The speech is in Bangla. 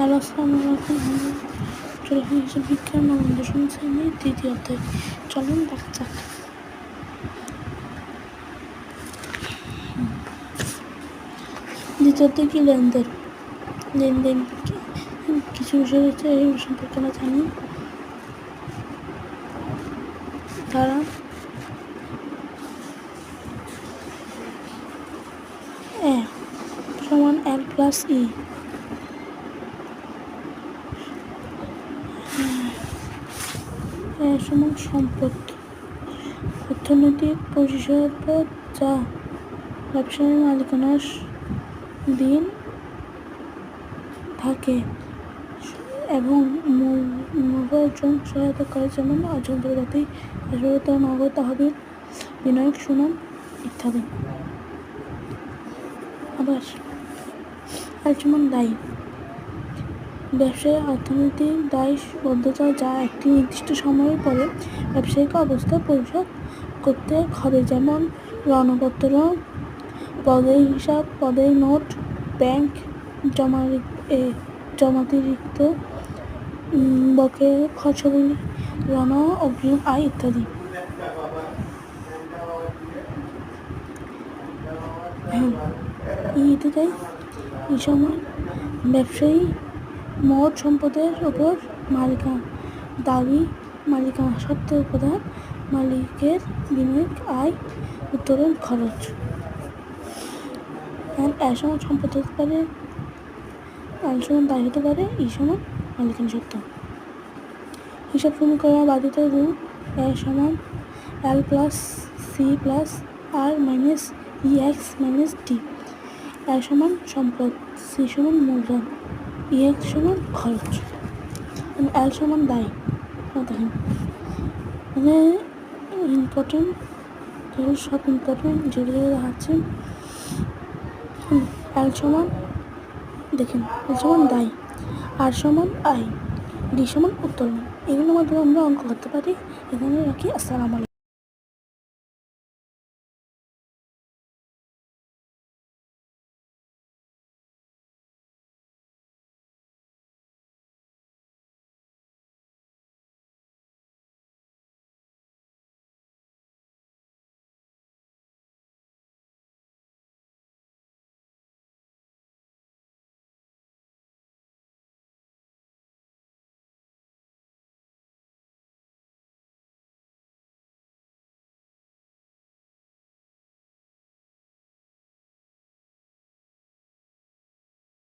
হ্যালো, আসসালামু আলাইকুম। আমি চলে এসেছি বিজ্ঞান ও দশম শ্রেণীর দ্বিতীয় অধ্যায়। চলুন দেখা যাক। দ্বিতীয় অধ্যায় কি? লেনদেন। লেনদেন কিছু বিষয় রয়েছে, এই সম্পর্কে আমরা জানি। তারা এ সমান এল প্লাস ই, সমান সম্পদ, অর্থনৈতিক পরিসম্পদ যা ব্যবসায়ী মালিকানার দিন থাকে এবং মূল্য অর্জন সহায়তা করে, যেমন যন্ত্রপাতি, আসবাবপত্র, নগদ তহবিল, বিনিয়োগ, সুনাম ইত্যাদি। আবার আচরণ দায়ী, ব্যবসায় অর্থনৈতিক দায়বদ্ধতা যা একটি নির্দিষ্ট সময়ের পরে ব্যবসায়িক অবস্থা পরিশোধ করতে হবে, যেমন ঋণপত্র, পদের হিসাব, পদের নোট, ব্যাংক জমাতিরিক্ত বকেয়া খরচাবলী, ঋণ, অগ্রিম আয় ইত্যাদি। এই সময় ব্যবসায়ী মোট সম্পদের উপর মালিকানা সত্ত্বেও প্রধান মালিকের বিনিয়োগ, আয়, উত্তোলন খরচ। এর সমান সম্পদ হতে পারে, এল সমান দায় হতে পারে, ই সমান মালিকানা সত্ত্ব। হিসাব সমীকরণ বাধিত রূপ: এ সমান এল প্লাস সি প্লাস আর minus E x minus D. এ সমান সম্পদ, সি সমান মূলধন, ই এক্স সমান খরচ, এল সমান দায়। দেখেন মানে ইম্পর্টেন্ট, সব ইম্পর্টেন্ট যেগুলো দেখাচ্ছে। এল সমান, দেখেন এল সমান দায়, আর সমান আয়, ডি সমান উত্তোলন। এগুলোর মাধ্যমে আমরা অঙ্ক করতে পারি। এখানে রাখি। আসসালামু আলাইকুম।